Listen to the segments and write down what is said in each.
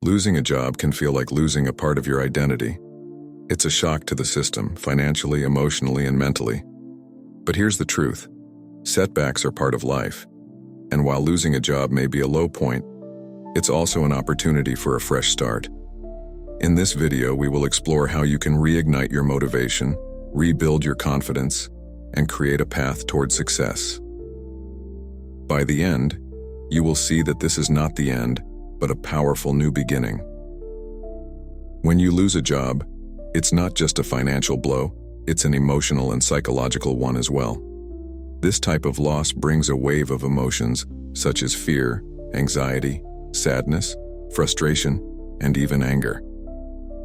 Losing a job can feel like losing a part of your identity. It's a shock to the system, financially, emotionally, and mentally. But here's the truth. Setbacks are part of life. And while losing a job may be a low point, it's also an opportunity for a fresh start. In this video, we will explore how you can reignite your motivation, rebuild your confidence, and create a path toward success. By the end, you will see that this is not the end, but a powerful new beginning. When you lose a job, it's not just a financial blow, it's an emotional and psychological one as well. This type of loss brings a wave of emotions such as fear, anxiety, sadness, frustration, and even anger.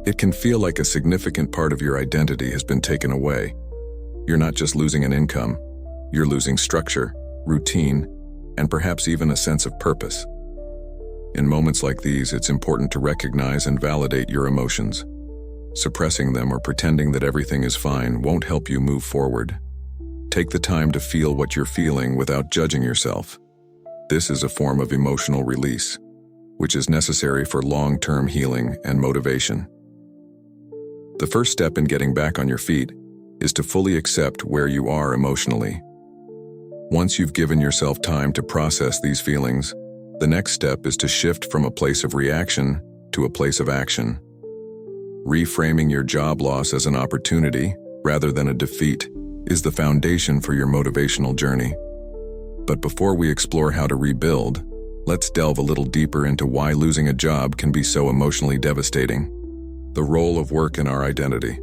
It can feel like a significant part of your identity has been taken away. You're not just losing an income, you're losing structure, routine, and perhaps even a sense of purpose. In moments like these, it's important to recognize and validate your emotions. Suppressing them or pretending that everything is fine won't help you move forward. Take the time to feel what you're feeling without judging yourself. This is a form of emotional release, which is necessary for long-term healing and motivation. The first step in getting back on your feet is to fully accept where you are emotionally. Once you've given yourself time to process these feelings, the next step is to shift from a place of reaction to a place of action. Reframing your job loss as an opportunity rather than a defeat is the foundation for your motivational journey. But before we explore how to rebuild, let's delve a little deeper into why losing a job can be so emotionally devastating. The role of work in our identity.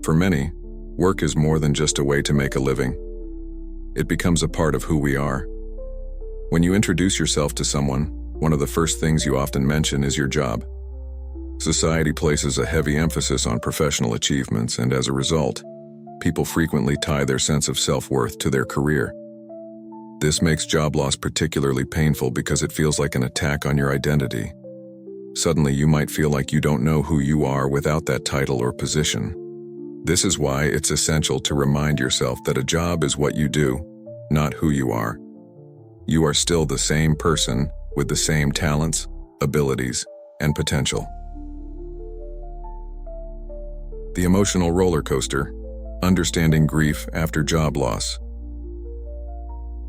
For many, work is more than just a way to make a living. It becomes a part of who we are. When you introduce yourself to someone, one of the first things you often mention is your job. Society places a heavy emphasis on professional achievements, and as a result, people frequently tie their sense of self-worth to their career. This makes job loss particularly painful because it feels like an attack on your identity. Suddenly, you might feel like you don't know who you are without that title or position. This is why it's essential to remind yourself that a job is what you do, not who you are. You are still the same person with the same talents, abilities, and potential. The emotional roller coaster, understanding grief after job loss.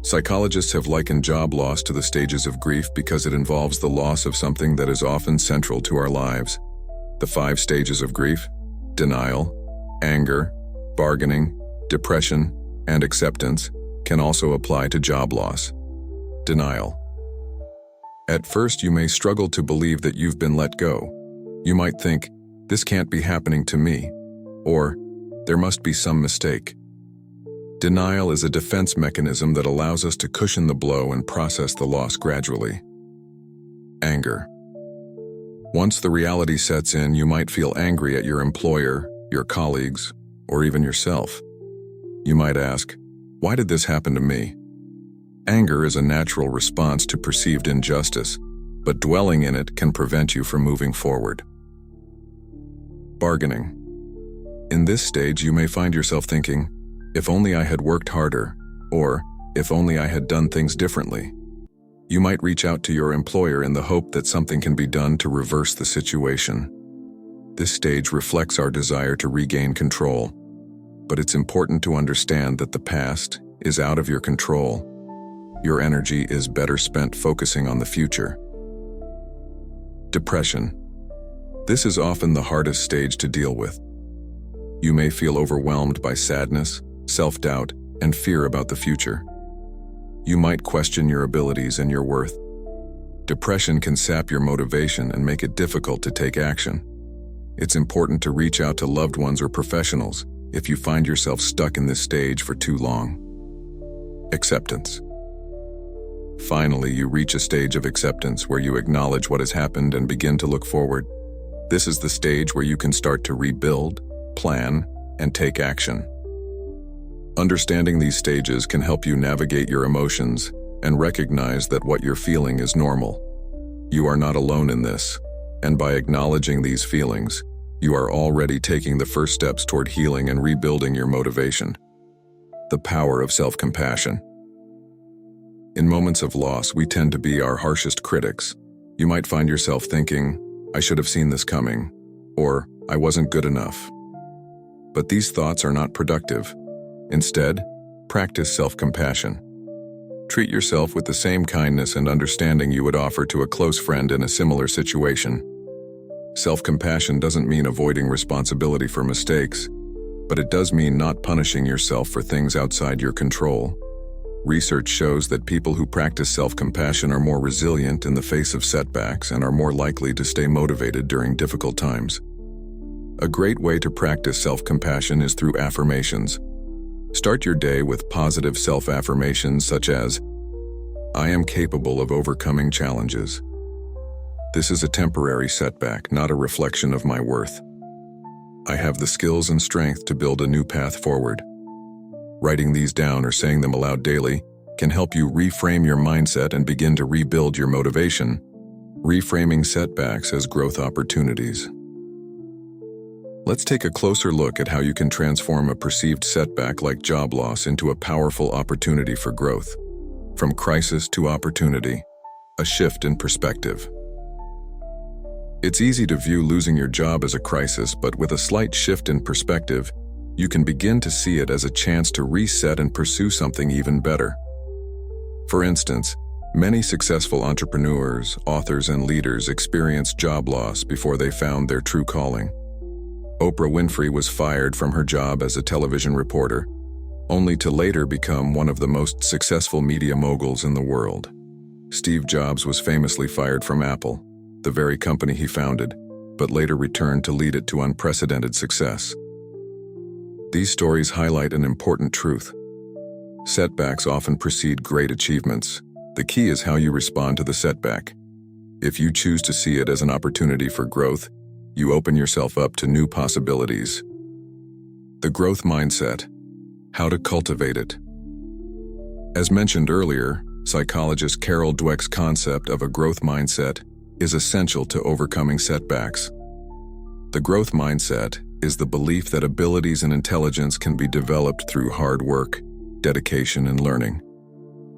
Psychologists have likened job loss to the stages of grief because it involves the loss of something that is often central to our lives. The 5 stages of grief: denial, anger, bargaining, depression, and acceptance can also apply to job loss. Denial. At first, you may struggle to believe that you've been let go. You might think, "This can't be happening to me," or "There must be some mistake." Denial is a defense mechanism that allows us to cushion the blow and process the loss gradually. Anger. Once the reality sets in, you might feel angry at your employer, your colleagues, or even yourself. You might ask, "Why did this happen to me?" Anger is a natural response to perceived injustice, but dwelling in it can prevent you from moving forward. Bargaining. In this stage, you may find yourself thinking, "If only I had worked harder," or "If only I had done things differently." You might reach out to your employer in the hope that something can be done to reverse the situation. This stage reflects our desire to regain control, but it's important to understand that the past is out of your control. Your energy is better spent focusing on the future. Depression. This is often the hardest stage to deal with. You may feel overwhelmed by sadness, self-doubt, and fear about the future. You might question your abilities and your worth. Depression can sap your motivation and make it difficult to take action. It's important to reach out to loved ones or professionals if you find yourself stuck in this stage for too long. Acceptance. Finally, you reach a stage of acceptance where you acknowledge what has happened and begin to look forward. This is the stage where you can start to rebuild, plan, and take action. Understanding these stages can help you navigate your emotions and recognize that what you're feeling is normal. You are not alone in this, and by acknowledging these feelings, you are already taking the first steps toward healing and rebuilding your motivation. The power of self-compassion. In moments of loss, we tend to be our harshest critics. You might find yourself thinking, "I should have seen this coming," or "I wasn't good enough." But these thoughts are not productive. Instead, practice self-compassion. Treat yourself with the same kindness and understanding you would offer to a close friend in a similar situation. Self-compassion doesn't mean avoiding responsibility for mistakes, but it does mean not punishing yourself for things outside your control. Research shows that people who practice self-compassion are more resilient in the face of setbacks and are more likely to stay motivated during difficult times. A great way to practice self-compassion is through affirmations. Start your day with positive self-affirmations such as, "I am capable of overcoming challenges. This is a temporary setback, not a reflection of my worth. I have the skills and strength to build a new path forward." Writing these down or saying them aloud daily can help you reframe your mindset and begin to rebuild your motivation, reframing setbacks as growth opportunities. Let's take a closer look at how you can transform a perceived setback like job loss into a powerful opportunity for growth. From crisis to opportunity, a shift in perspective. It's easy to view losing your job as a crisis, but with a slight shift in perspective, you can begin to see it as a chance to reset and pursue something even better. For instance, many successful entrepreneurs, authors, and leaders experienced job loss before they found their true calling. Oprah Winfrey was fired from her job as a television reporter, only to later become one of the most successful media moguls in the world. Steve Jobs was famously fired from Apple, the very company he founded, but later returned to lead it to unprecedented success. These stories highlight an important truth. Setbacks often precede great achievements. The key is how you respond to the setback. If you choose to see it as an opportunity for growth, you open yourself up to new possibilities. The growth mindset. How to cultivate it. As mentioned earlier, psychologist Carol Dweck's concept of a growth mindset is essential to overcoming setbacks. The growth mindset is the belief that abilities and intelligence can be developed through hard work, dedication, and learning.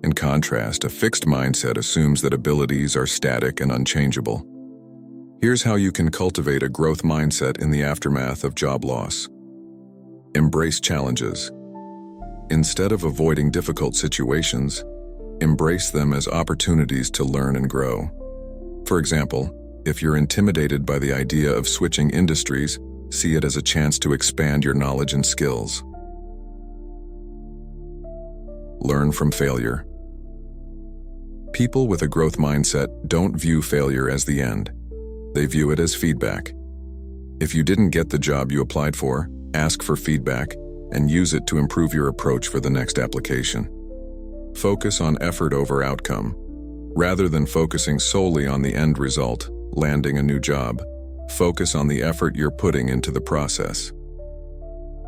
In contrast, a fixed mindset assumes that abilities are static and unchangeable. Here's how you can cultivate a growth mindset in the aftermath of job loss. Embrace challenges. Instead of avoiding difficult situations, embrace them as opportunities to learn and grow. For example, if you're intimidated by the idea of switching industries, see it as a chance to expand your knowledge and skills. Learn from failure. People with a growth mindset don't view failure as the end. They view it as feedback. If you didn't get the job you applied for, ask for feedback and use it to improve your approach for the next application. Focus on effort over outcome. Rather than focusing solely on the end result, landing a new job, focus on the effort you're putting into the process.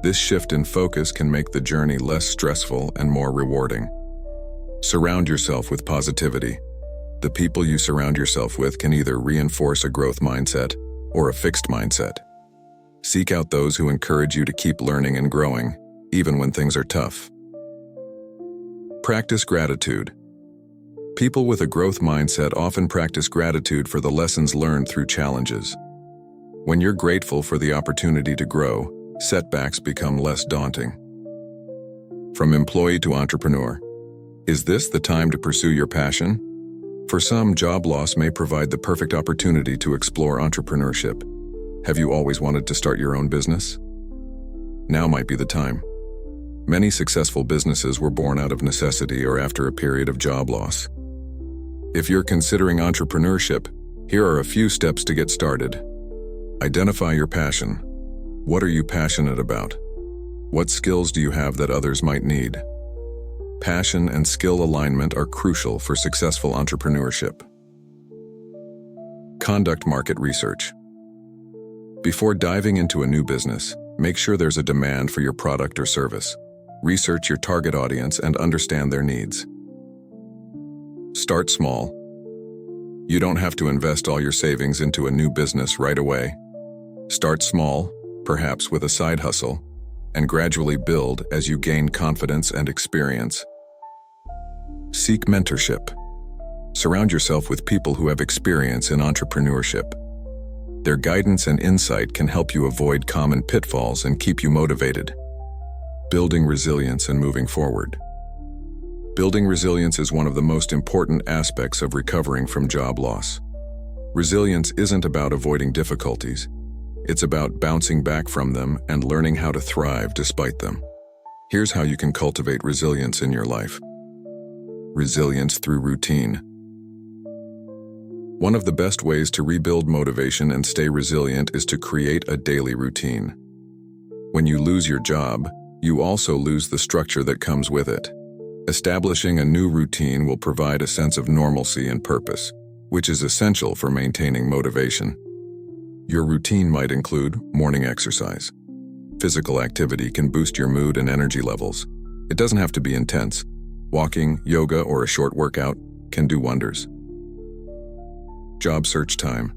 This shift in focus can make the journey less stressful and more rewarding. Surround yourself with positivity. The people you surround yourself with can either reinforce a growth mindset or a fixed mindset. Seek out those who encourage you to keep learning and growing, even when things are tough. Practice gratitude. People with a growth mindset often practice gratitude for the lessons learned through challenges. When you're grateful for the opportunity to grow, setbacks become less daunting. From employee to entrepreneur. Is this the time to pursue your passion? For some, job loss may provide the perfect opportunity to explore entrepreneurship. Have you always wanted to start your own business? Now might be the time. Many successful businesses were born out of necessity or after a period of job loss. If you're considering entrepreneurship, here are a few steps to get started. Identify your passion. What are you passionate about? What skills do you have that others might need? Passion and skill alignment are crucial for successful entrepreneurship. Conduct market research. Before diving into a new business, make sure there's a demand for your product or service. Research your target audience and understand their needs. Start small. You don't have to invest all your savings into a new business right away. Start small, perhaps with a side hustle, and gradually build as you gain confidence and experience. Seek mentorship. Surround yourself with people who have experience in entrepreneurship. Their guidance and insight can help you avoid common pitfalls and keep you motivated. Building resilience and moving forward. Building resilience is one of the most important aspects of recovering from job loss. Resilience isn't about avoiding difficulties. It's about bouncing back from them and learning how to thrive despite them. Here's how you can cultivate resilience in your life. Resilience through routine. One of the best ways to rebuild motivation and stay resilient is to create a daily routine. When you lose your job, you also lose the structure that comes with it. Establishing a new routine will provide a sense of normalcy and purpose, which is essential for maintaining motivation. Your routine might include morning exercise. Physical activity can boost your mood and energy levels. It doesn't have to be intense. Walking, yoga, or a short workout can do wonders. Job search time.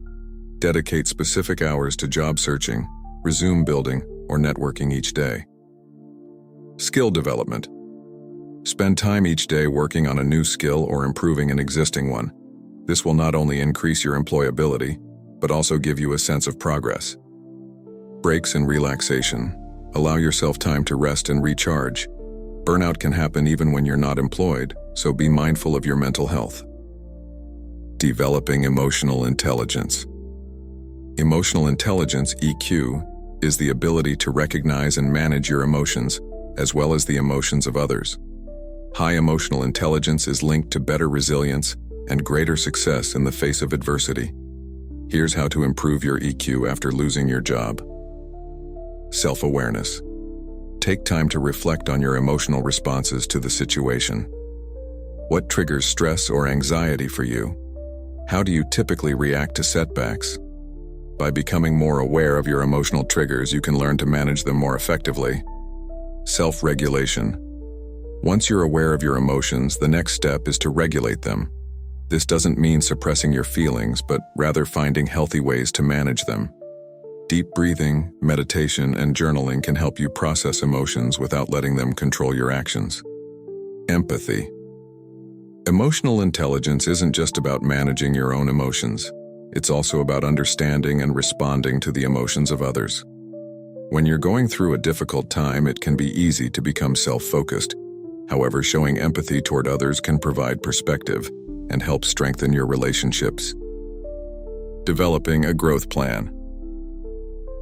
Dedicate specific hours to job searching, resume building, or networking each day. Skill development. Spend time each day working on a new skill or improving an existing one. This will not only increase your employability, but also give you a sense of progress. Breaks and relaxation. Allow yourself time to rest and recharge. Burnout can happen even when you're not employed, so be mindful of your mental health. Developing emotional intelligence. Emotional intelligence, EQ, is the ability to recognize and manage your emotions, as well as the emotions of others. High emotional intelligence is linked to better resilience and greater success in the face of adversity. Here's how to improve your EQ after losing your job. Self-awareness. Take time to reflect on your emotional responses to the situation. What triggers stress or anxiety for you? How do you typically react to setbacks? By becoming more aware of your emotional triggers, you can learn to manage them more effectively. Self-regulation. Once you're aware of your emotions, the next step is to regulate them. This doesn't mean suppressing your feelings, but rather finding healthy ways to manage them. Deep breathing, meditation, and journaling can help you process emotions without letting them control your actions. Empathy. Emotional intelligence isn't just about managing your own emotions. It's also about understanding and responding to the emotions of others. When you're going through a difficult time, it can be easy to become self-focused. However, showing empathy toward others can provide perspective and help strengthen your relationships. Developing a growth plan.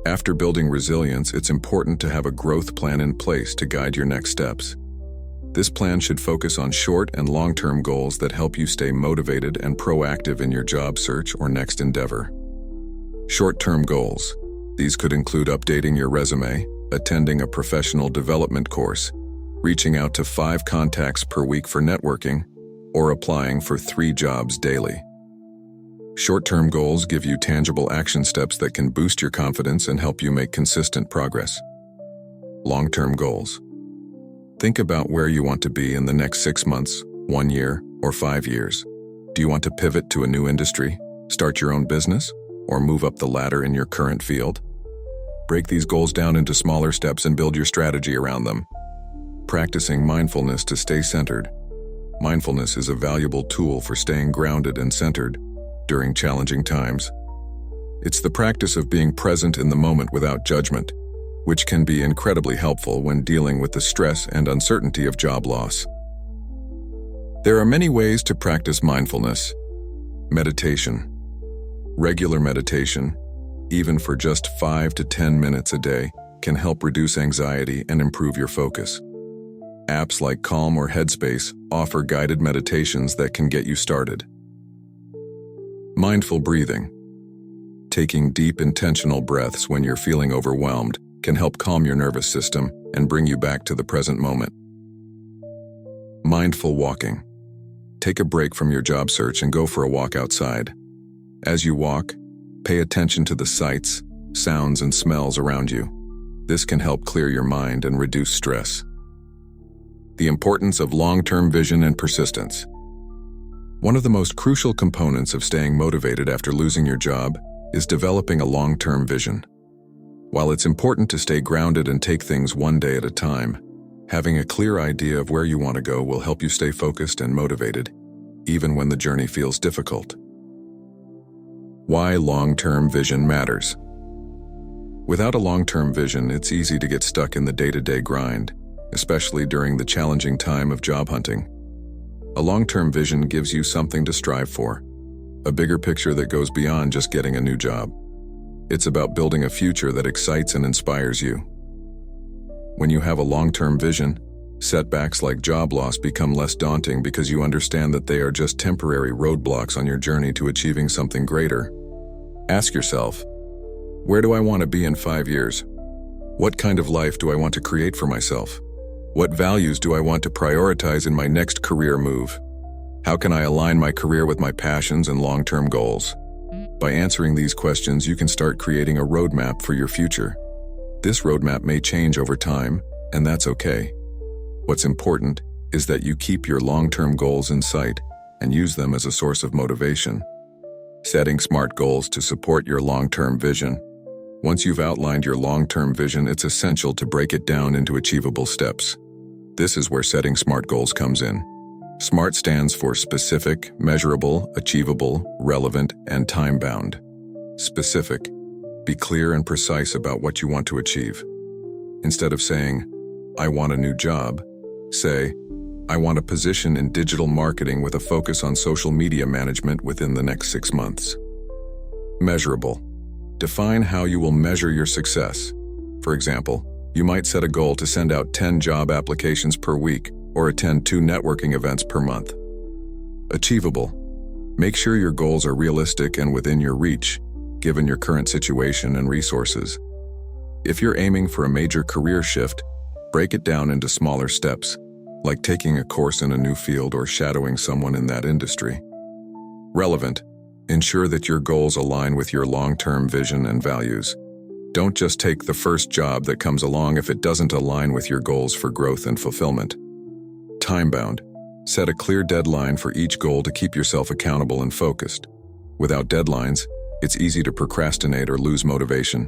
After building resilience, it's important to have a growth plan in place to guide your next steps. This plan should focus on short and long-term goals that help you stay motivated and proactive in your job search or next endeavor. Short-term goals. These could include updating your resume, attending a professional development course, reaching out to 5 contacts per week for networking, or applying for 3 jobs daily. Short-term goals give you tangible action steps that can boost your confidence and help you make consistent progress. Long-term goals. Think about where you want to be in the next 6 months, 1 year, or 5 years. Do you want to pivot to a new industry, start your own business, or move up the ladder in your current field? Break these goals down into smaller steps and build your strategy around them. Practicing mindfulness to stay centered. Mindfulness is a valuable tool for staying grounded and centered during challenging times. It's the practice of being present in the moment without judgment, which can be incredibly helpful when dealing with the stress and uncertainty of job loss. There are many ways to practice mindfulness. Meditation. Regular meditation, even for just 5 to 10 minutes a day, can help reduce anxiety and improve your focus. Apps like Calm or Headspace offer guided meditations that can get you started. Mindful breathing. Taking deep, intentional breaths when you're feeling overwhelmed can help calm your nervous system and bring you back to the present moment. Mindful walking. Take a break from your job search and go for a walk outside. As you walk, pay attention to the sights, sounds, and smells around you. This can help clear your mind and reduce stress. The importance of long-term vision and persistence. One of the most crucial components of staying motivated after losing your job is developing a long-term vision. While it's important to stay grounded and take things one day at a time, having a clear idea of where you want to go will help you stay focused and motivated. even when the journey feels difficult. Why long-term vision matters. Without a long-term vision, it's easy to get stuck in the day-to-day grind, especially during the challenging time of job hunting. A long-term vision gives you something to strive for, a bigger picture that goes beyond just getting a new job. It's about building a future that excites and inspires you. When you have a long-term vision, setbacks like job loss become less daunting because you understand that they are just temporary roadblocks on your journey to achieving something greater. Ask yourself, where do I want to be in 5 years? What kind of life do I want to create for myself? What values do I want to prioritize in my next career move? How can I align my career with my passions and long-term goals? By answering these questions, you can start creating a roadmap for your future. This roadmap may change over time, and that's okay. What's important is that you keep your long-term goals in sight and use them as a source of motivation. Setting smart goals to support your long-term vision. Once you've outlined your long-term vision, it's essential to break it down into achievable steps. This is where setting SMART goals comes in. SMART stands for specific, measurable, achievable, relevant, and time-bound. Specific. Be clear and precise about what you want to achieve. Instead of saying, I want a new job, say, I want a position in digital marketing with a focus on social media management within the next 6 months. Measurable. Define how you will measure your success. For example, you might set a goal to send out 10 job applications per week or attend 2 networking events per month. Achievable. Make sure your goals are realistic and within your reach, given your current situation and resources. If you're aiming for a major career shift, break it down into smaller steps, like taking a course in a new field or shadowing someone in that industry. Relevant. Ensure that your goals align with your long-term vision and values. Don't just take the first job that comes along if it doesn't align with your goals for growth and fulfillment. Time-bound. Set a clear deadline for each goal to keep yourself accountable and focused. Without deadlines, it's easy to procrastinate or lose motivation.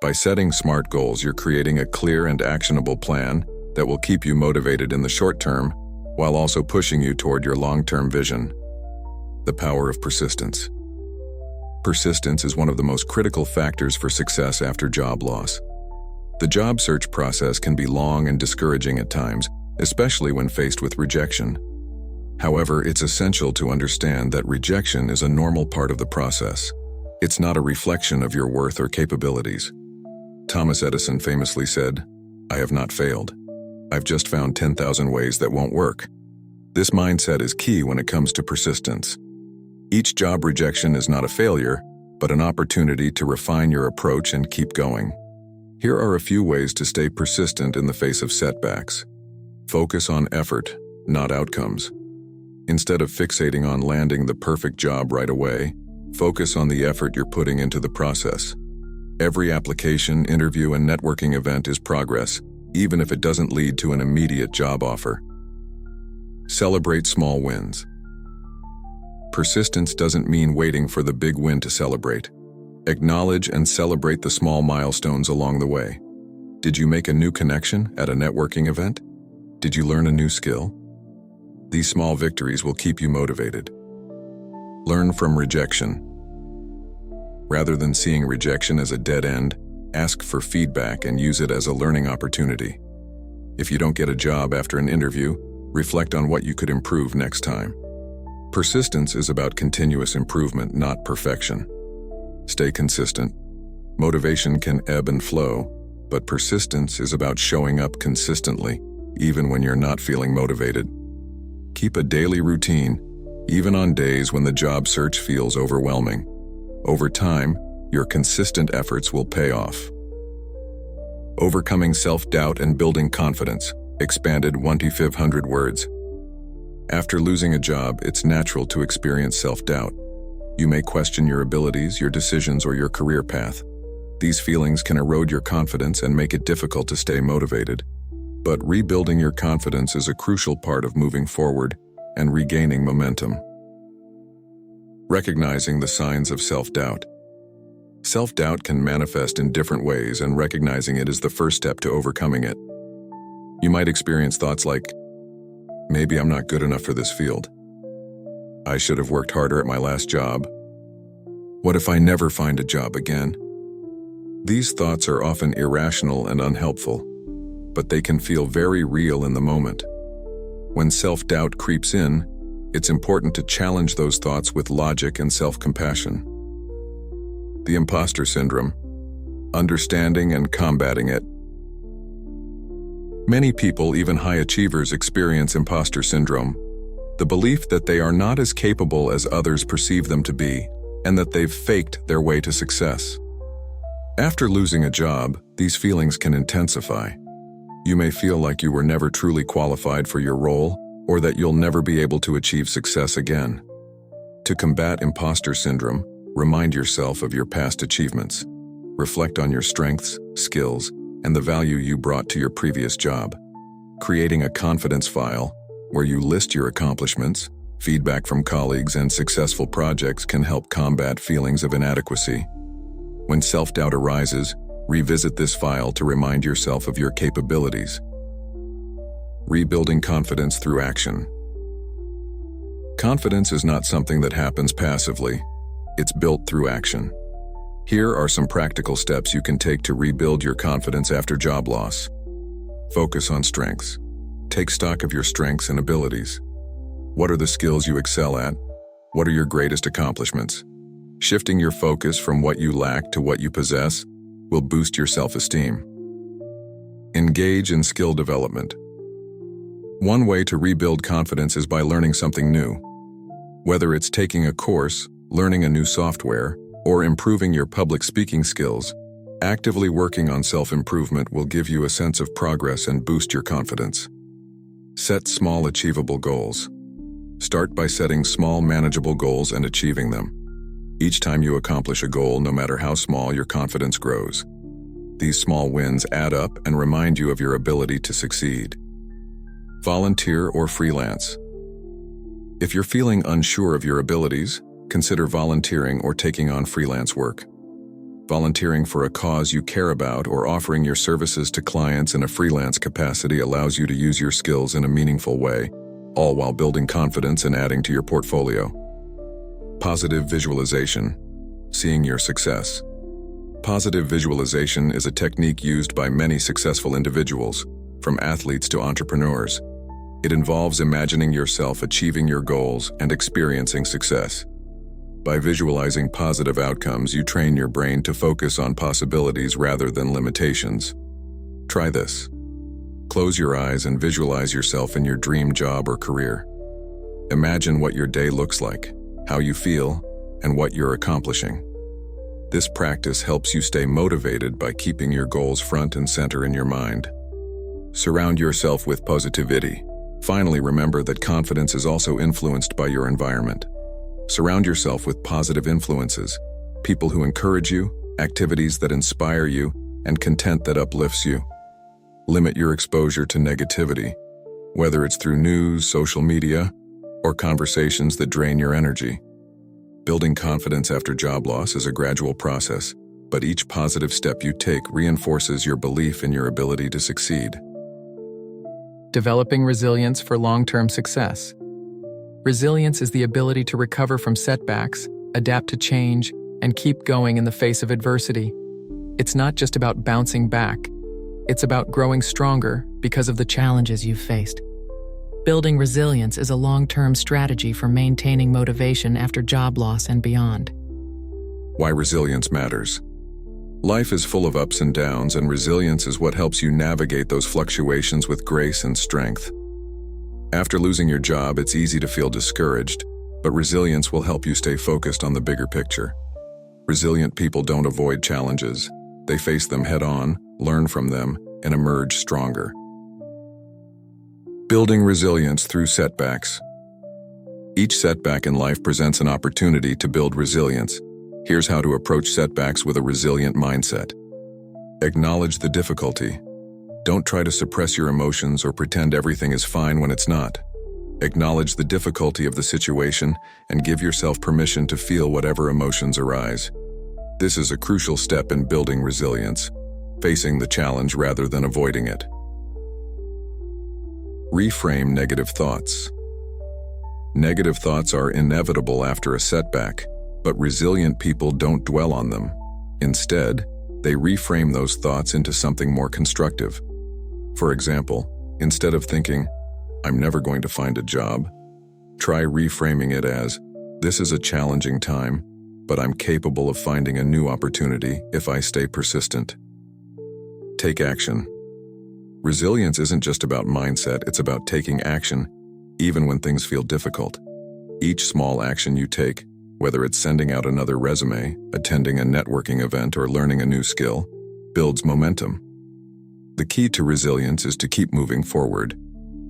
By setting SMART goals, you're creating a clear and actionable plan that will keep you motivated in the short term, while also pushing you toward your long-term vision. The power of persistence. Persistence is one of the most critical factors for success after job loss. The job search process can be long and discouraging at times, especially when faced with rejection. However, it's essential to understand that rejection is a normal part of the process. It's not a reflection of your worth or capabilities. Thomas Edison famously said, "I have not failed. I've just found 10,000 ways that won't work." This mindset is key when it comes to persistence. Each job rejection is not a failure, but an opportunity to refine your approach and keep going. Here are a few ways to stay persistent in the face of setbacks. Focus on effort, not outcomes. Instead of fixating on landing the perfect job right away, focus on the effort you're putting into the process. Every application, interview, and networking event is progress, even if it doesn't lead to an immediate job offer. Celebrate small wins. Persistence doesn't mean waiting for the big win to celebrate. Acknowledge and celebrate the small milestones along the way. Did you make a new connection at a networking event? Did you learn a new skill? These small victories will keep you motivated. Learn from rejection. Rather than seeing rejection as a dead end, ask for feedback and use it as a learning opportunity. If you don't get a job after an interview, reflect on what you could improve next time. Persistence is about continuous improvement, not perfection. Stay consistent. Motivation can ebb and flow, but persistence is about showing up consistently, even when you're not feeling motivated. Keep a daily routine, even on days when the job search feels overwhelming. Over time, your consistent efforts will pay off. Overcoming self-doubt and building confidence, expanded 1,500 words. After losing a job, it's natural to experience self-doubt. You may question your abilities, your decisions, or your career path. These feelings can erode your confidence and make it difficult to stay motivated. But rebuilding your confidence is a crucial part of moving forward and regaining momentum. Recognizing the signs of self-doubt. Self-doubt can manifest in different ways, and recognizing it is the first step to overcoming it. You might experience thoughts like, maybe I'm not good enough for this field. I should have worked harder at my last job. What if I never find a job again? These thoughts are often irrational and unhelpful, but they can feel very real in the moment. When self-doubt creeps in, it's important to challenge those thoughts with logic and self-compassion. The imposter syndrome, understanding and combating it. Many people, even high achievers, experience imposter syndrome, the belief that they are not as capable as others perceive them to be, and that they've faked their way to success. After losing a job, these feelings can intensify. You may feel like you were never truly qualified for your role, or that you'll never be able to achieve success again. To combat imposter syndrome, remind yourself of your past achievements. Reflect on your strengths, skills, and the value you brought to your previous job. Creating a confidence file, where you list your accomplishments, feedback from colleagues, and successful projects can help combat feelings of inadequacy. When self-doubt arises, revisit this file to remind yourself of your capabilities. Rebuilding confidence through action. Confidence is not something that happens passively. It's built through action. Here are some practical steps you can take to rebuild your confidence after job loss. Focus on strengths. Take stock of your strengths and abilities. What are the skills you excel at? What are your greatest accomplishments? Shifting your focus from what you lack to what you possess will boost your self-esteem. Engage in skill development. One way to rebuild confidence is by learning something new. Whether it's taking a course, learning a new software, or improving your public speaking skills, actively working on self-improvement will give you a sense of progress and boost your confidence. Set small, achievable goals. Start by setting small, manageable goals and achieving them. Each time you accomplish a goal, no matter how small, your confidence grows. These small wins add up and remind you of your ability to succeed. Volunteer or freelance. If you're feeling unsure of your abilities, consider volunteering or taking on freelance work. Volunteering for a cause you care about or offering your services to clients in a freelance capacity allows you to use your skills in a meaningful way, all while building confidence and adding to your portfolio. Positive visualization. Seeing your success. Positive visualization is a technique used by many successful individuals, from athletes to entrepreneurs. It involves imagining yourself achieving your goals and experiencing success. By visualizing positive outcomes, you train your brain to focus on possibilities rather than limitations. Try this. Close your eyes and visualize yourself in your dream job or career. Imagine what your day looks like, how you feel, and what you're accomplishing. This practice helps you stay motivated by keeping your goals front and center in your mind. Surround yourself with positivity. Finally, remember that confidence is also influenced by your environment. Surround yourself with positive influences, people who encourage you, activities that inspire you, and content that uplifts you. Limit your exposure to negativity, whether it's through news, social media, or conversations that drain your energy. Building confidence after job loss is a gradual process, but each positive step you take reinforces your belief in your ability to succeed. Developing resilience for long-term success. Resilience is the ability to recover from setbacks, adapt to change, and keep going in the face of adversity. It's not just about bouncing back. It's about growing stronger because of the challenges you've faced. Building resilience is a long-term strategy for maintaining motivation after job loss and beyond. Why resilience matters. Life is full of ups and downs, and resilience is what helps you navigate those fluctuations with grace and strength. After losing your job, it's easy to feel discouraged, but resilience will help you stay focused on the bigger picture. Resilient people don't avoid challenges. They face them head-on, learn from them, and emerge stronger. Building resilience through setbacks. Each setback in life presents an opportunity to build resilience. Here's how to approach setbacks with a resilient mindset. Acknowledge the difficulty. Don't try to suppress your emotions or pretend everything is fine when it's not. Acknowledge the difficulty of the situation and give yourself permission to feel whatever emotions arise. This is a crucial step in building resilience, facing the challenge rather than avoiding it. Reframe negative thoughts. Negative thoughts are inevitable after a setback, but resilient people don't dwell on them. Instead, they reframe those thoughts into something more constructive. For example, instead of thinking, "I'm never going to find a job," try reframing it as, "This is a challenging time, but I'm capable of finding a new opportunity if I stay persistent." Take action. Resilience isn't just about mindset, it's about taking action, even when things feel difficult. Each small action you take, whether it's sending out another resume, attending a networking event, or learning a new skill, builds momentum. The key to resilience is to keep moving forward,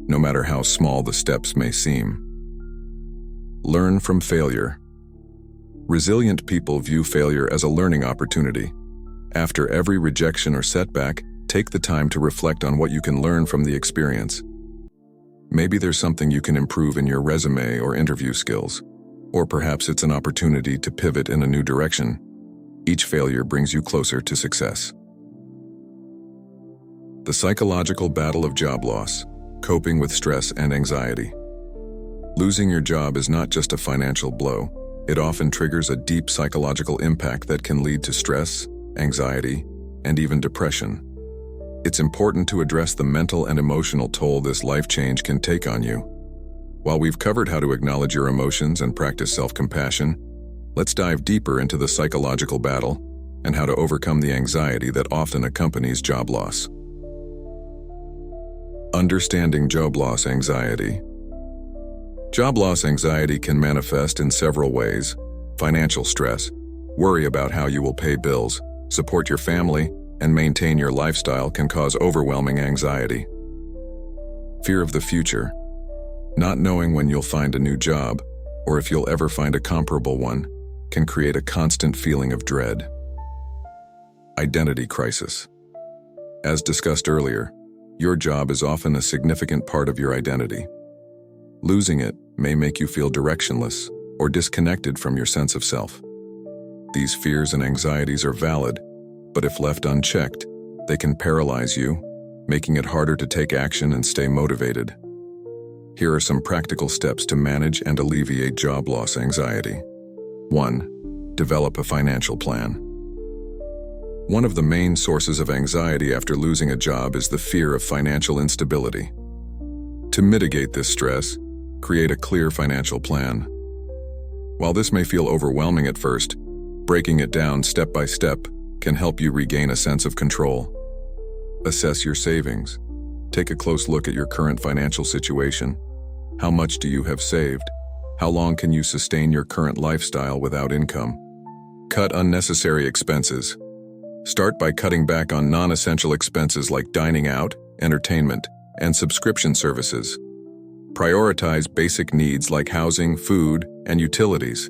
no matter how small the steps may seem. Learn from failure. Resilient people view failure as a learning opportunity. After every rejection or setback, take the time to reflect on what you can learn from the experience. Maybe there's something you can improve in your resume or interview skills, or perhaps it's an opportunity to pivot in a new direction. Each failure brings you closer to success. The psychological battle of job loss, coping with stress and anxiety. Losing your job is not just a financial blow. It often triggers a deep psychological impact that can lead to stress, anxiety, and even depression. It's important to address the mental and emotional toll this life change can take on you. While we've covered how to acknowledge your emotions and practice self-compassion, let's dive deeper into the psychological battle and how to overcome the anxiety that often accompanies job loss. Understanding job loss anxiety. Job loss anxiety can manifest in several ways: financial stress, worry about how you will pay bills, support your family, and maintain your lifestyle can cause overwhelming anxiety. Fear of the future, not knowing when you'll find a new job, or if you'll ever find a comparable one, can create a constant feeling of dread. Identity crisis. As discussed earlier, your job is often a significant part of your identity. Losing it may make you feel directionless or disconnected from your sense of self. These fears and anxieties are valid, but if left unchecked, they can paralyze you, making it harder to take action and stay motivated. Here are some practical steps to manage and alleviate job loss anxiety. 1. Develop a financial plan. One of the main sources of anxiety after losing a job is the fear of financial instability. To mitigate this stress, create a clear financial plan. While this may feel overwhelming at first, breaking it down step by step can help you regain a sense of control. Assess your savings. Take a close look at your current financial situation. How much do you have saved? How long can you sustain your current lifestyle without income? Cut unnecessary expenses. Start by cutting back on non-essential expenses like dining out, entertainment, and subscription services. Prioritize basic needs like housing, food, and utilities.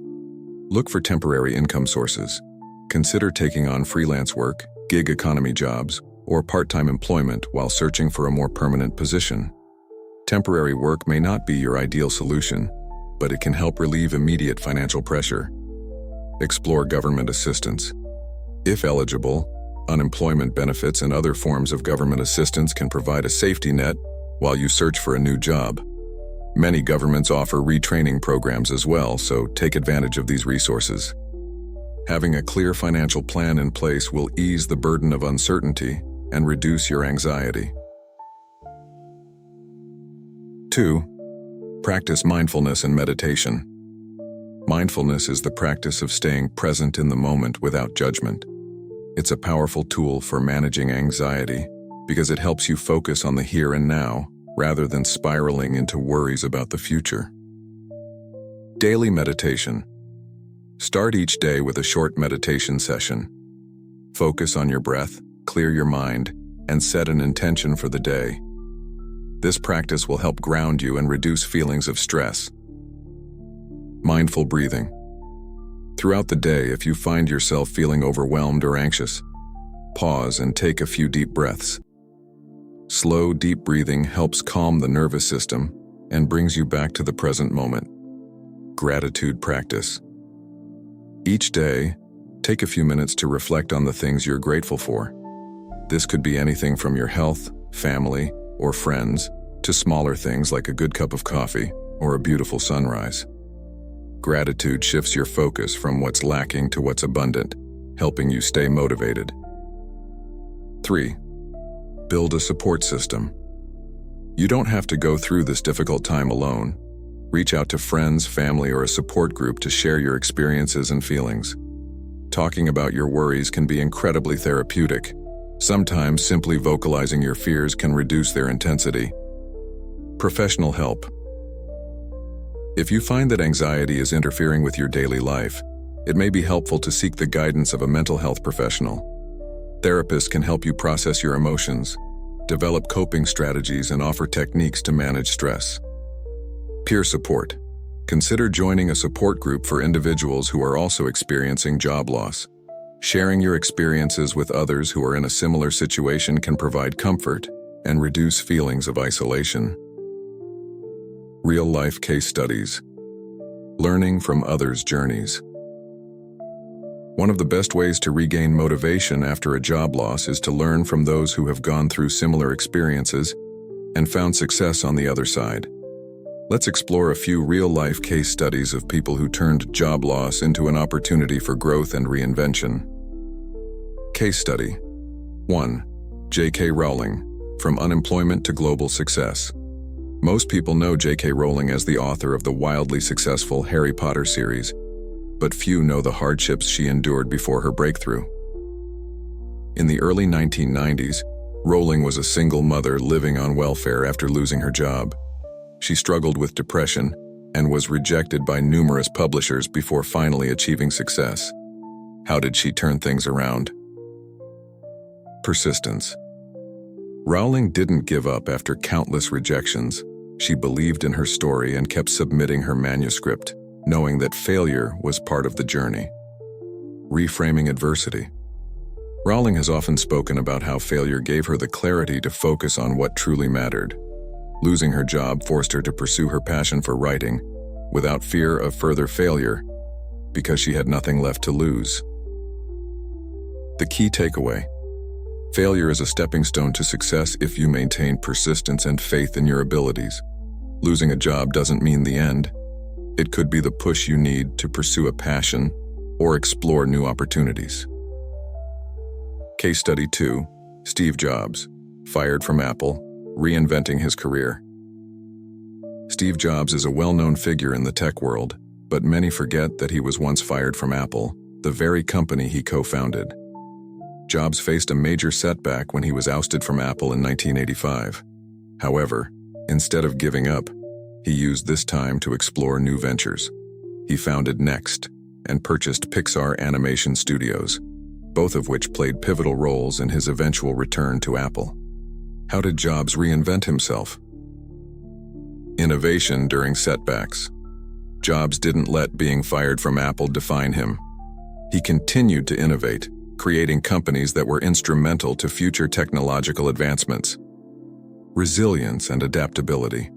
Look for temporary income sources. Consider taking on freelance work, gig economy jobs, or part-time employment while searching for a more permanent position. Temporary work may not be your ideal solution, but it can help relieve immediate financial pressure. Explore government assistance. If eligible, unemployment benefits and other forms of government assistance can provide a safety net while you search for a new job. Many governments offer retraining programs as well, so take advantage of these resources. Having a clear financial plan in place will ease the burden of uncertainty and reduce your anxiety. 2. Practice mindfulness and meditation. Mindfulness is the practice of staying present in the moment without judgment. It's a powerful tool for managing anxiety because it helps you focus on the here and now rather than spiraling into worries about the future. Daily meditation. Start each day with a short meditation session. Focus on your breath, clear your mind, and set an intention for the day. This practice will help ground you and reduce feelings of stress. Mindful breathing. Throughout the day, if you find yourself feeling overwhelmed or anxious, pause and take a few deep breaths. Slow, deep breathing helps calm the nervous system and brings you back to the present moment. Gratitude practice. Each day, take a few minutes to reflect on the things you're grateful for. This could be anything from your health, family, or friends, to smaller things like a good cup of coffee or a beautiful sunrise. Gratitude shifts your focus from what's lacking to what's abundant, helping you stay motivated. 3. Build a support system. You don't have to go through this difficult time alone. Reach out to friends, family, or a support group to share your experiences and feelings. Talking about your worries can be incredibly therapeutic. Sometimes simply vocalizing your fears can reduce their intensity. Professional help. If you find that anxiety is interfering with your daily life, it may be helpful to seek the guidance of a mental health professional. Therapists can help you process your emotions, develop coping strategies, and offer techniques to manage stress. Peer support. Consider joining a support group for individuals who are also experiencing job loss. Sharing your experiences with others who are in a similar situation can provide comfort and reduce feelings of isolation. Real-life case studies. Learning from others' journeys. One of the best ways to regain motivation after a job loss is to learn from those who have gone through similar experiences and found success on the other side. Let's explore a few real-life case studies of people who turned job loss into an opportunity for growth and reinvention. Case study 1. J.K. Rowling, From Unemployment to Global Success. Most people know J.K. Rowling as the author of the wildly successful Harry Potter series, but few know the hardships she endured before her breakthrough. In the early 1990s, Rowling was a single mother living on welfare after losing her job. She struggled with depression and was rejected by numerous publishers before finally achieving success. How did she turn things around? Persistence. Rowling didn't give up after countless rejections. She believed in her story and kept submitting her manuscript, knowing that failure was part of the journey. Reframing adversity. Rowling has often spoken about how failure gave her the clarity to focus on what truly mattered. Losing her job forced her to pursue her passion for writing, without fear of further failure, because she had nothing left to lose. The key takeaway: failure is a stepping stone to success if you maintain persistence and faith in your abilities. Losing a job doesn't mean the end. It could be the push you need to pursue a passion or explore new opportunities. Case study 2. Steve Jobs, fired from Apple, reinventing his career. Steve Jobs is a well-known figure in the tech world, but many forget that he was once fired from Apple, the very company he co-founded. Jobs faced a major setback when he was ousted from Apple in 1985. However, instead of giving up, he used this time to explore new ventures. He founded Next and purchased Pixar Animation Studios, both of which played pivotal roles in his eventual return to Apple. How did Jobs reinvent himself? Innovation during setbacks. Jobs didn't let being fired from Apple define him. He continued to innovate, creating companies that were instrumental to future technological advancements. Resilience and adaptability.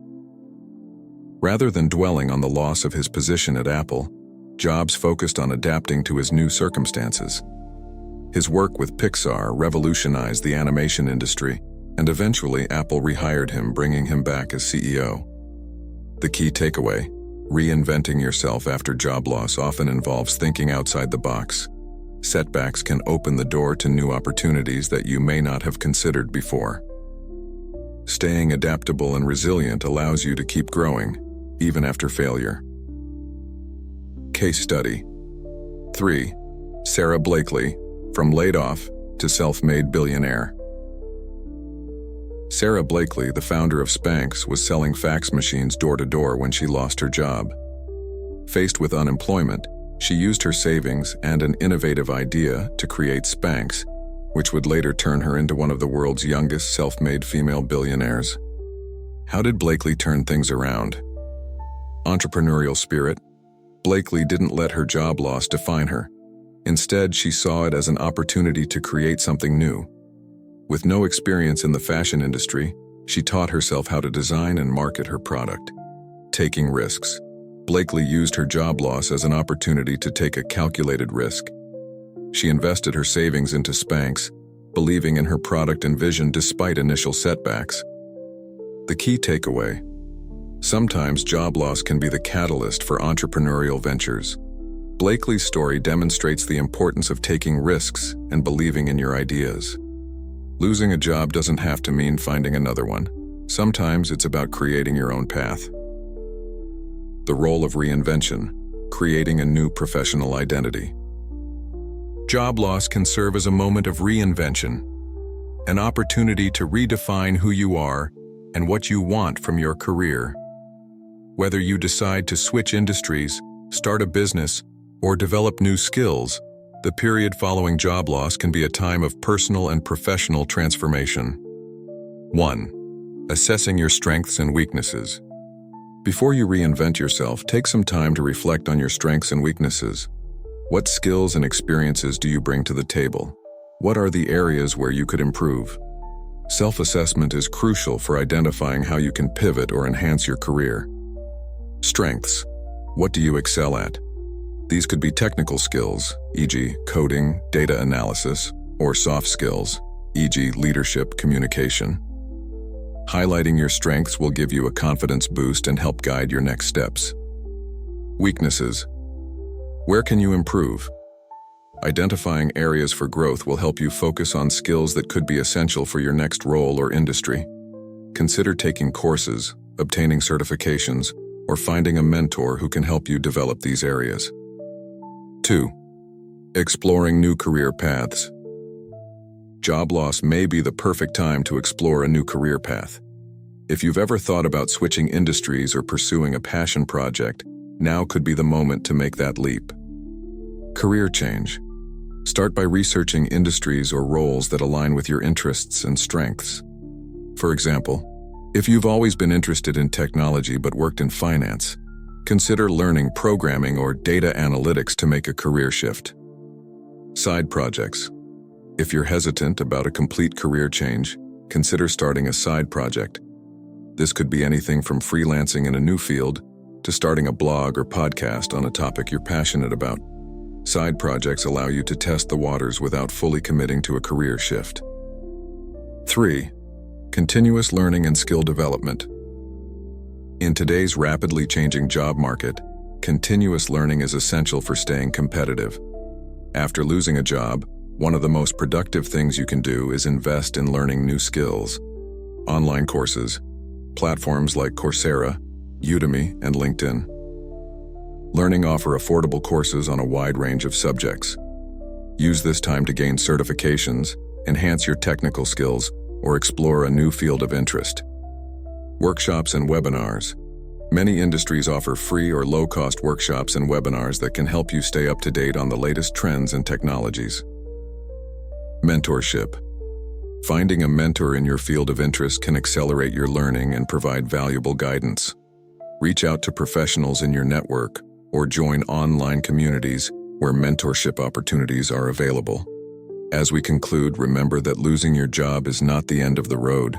Rather than dwelling on the loss of his position at Apple, Jobs focused on adapting to his new circumstances. His work with Pixar revolutionized the animation industry, and eventually Apple rehired him, bringing him back as CEO. The key takeaway: reinventing yourself after job loss often involves thinking outside the box. Setbacks can open the door to new opportunities that you may not have considered before. Staying adaptable and resilient allows you to keep growing, even after failure. Case study 3. Sarah Blakely, From Laid Off to Self-Made Billionaire. Sarah Blakely, the founder of Spanx, was selling fax machines door-to-door when she lost her job. Faced with unemployment, she used her savings and an innovative idea to create Spanx, which would later turn her into one of the world's youngest self-made female billionaires. How did Blakely turn things around? Entrepreneurial spirit. Blakely didn't let her job loss define her. Instead, she saw it as an opportunity to create something new. With no experience in the fashion industry, she taught herself how to design and market her product. Taking risks. Blakely used her job loss as an opportunity to take a calculated risk. She invested her savings into Spanx, believing in her product and vision despite initial setbacks. The key takeaway: Sometimes job loss can be the catalyst for entrepreneurial ventures. Blakely's story demonstrates the importance of taking risks and believing in your ideas. Losing a job doesn't have to mean finding another one. Sometimes it's about creating your own path. The role of reinvention, creating a new professional identity. Job loss can serve as a moment of reinvention, an opportunity to redefine who you are and what you want from your career. Whether you decide to switch industries, start a business, or develop new skills, the period following job loss can be a time of personal and professional transformation. 1. Assessing your strengths and weaknesses. Before you reinvent yourself, take some time to reflect on your strengths and weaknesses. What skills and experiences do you bring to the table? What are the areas where you could improve? Self-assessment is crucial for identifying how you can pivot or enhance your career. Strengths. What do you excel at? These could be technical skills, e.g., coding, data analysis, or soft skills, e.g., leadership, communication. Highlighting your strengths will give you a confidence boost and help guide your next steps. Weaknesses. Where can you improve? Identifying areas for growth will help you focus on skills that could be essential for your next role or industry. Consider taking courses, obtaining certifications, or finding a mentor who can help you develop these areas. 2. Exploring new career paths. Job loss may be the perfect time to explore a new career path. If you've ever thought about switching industries or pursuing a passion project, now could be the moment to make that leap. Career change. Start by researching industries or roles that align with your interests and strengths. For example, if you've always been interested in technology but worked in finance, consider learning programming or data analytics to make a career shift. Side projects. If you're hesitant about a complete career change, consider starting a side project. This could be anything from freelancing in a new field to starting a blog or podcast on a topic you're passionate about. Side projects allow you to test the waters without fully committing to a career shift. 3. Continuous learning and skill development. In today's rapidly changing job market, continuous learning is essential for staying competitive. After losing a job, one of the most productive things you can do is invest in learning new skills. Online courses, platforms like Coursera, Udemy, and LinkedIn. Learning offer affordable courses on a wide range of subjects. Use this time to gain certifications, enhance your technical skills, or explore a new field of interest. Workshops and webinars. Many industries offer free or low-cost workshops and webinars that can help you stay up to date on the latest trends and technologies. Mentorship. Finding a mentor in your field of interest can accelerate your learning and provide valuable guidance. Reach out to professionals in your network or join online communities where mentorship opportunities are available. As we conclude, remember that losing your job is not the end of the road.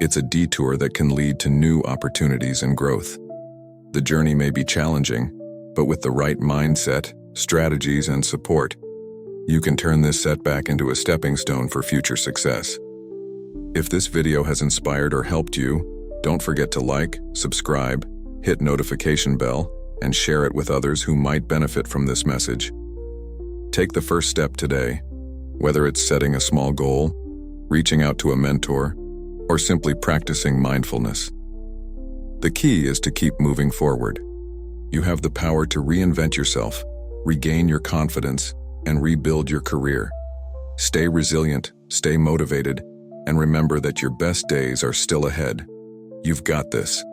It's a detour that can lead to new opportunities and growth. The journey may be challenging, but with the right mindset, strategies, and support, you can turn this setback into a stepping stone for future success. If this video has inspired or helped you, don't forget to like, subscribe, hit notification bell, and share it with others who might benefit from this message. Take the first step today, whether it's setting a small goal, reaching out to a mentor, or simply practicing mindfulness. The key is to keep moving forward. You have the power to reinvent yourself, regain your confidence, and rebuild your career. Stay resilient, stay motivated, and remember that your best days are still ahead. You've got this.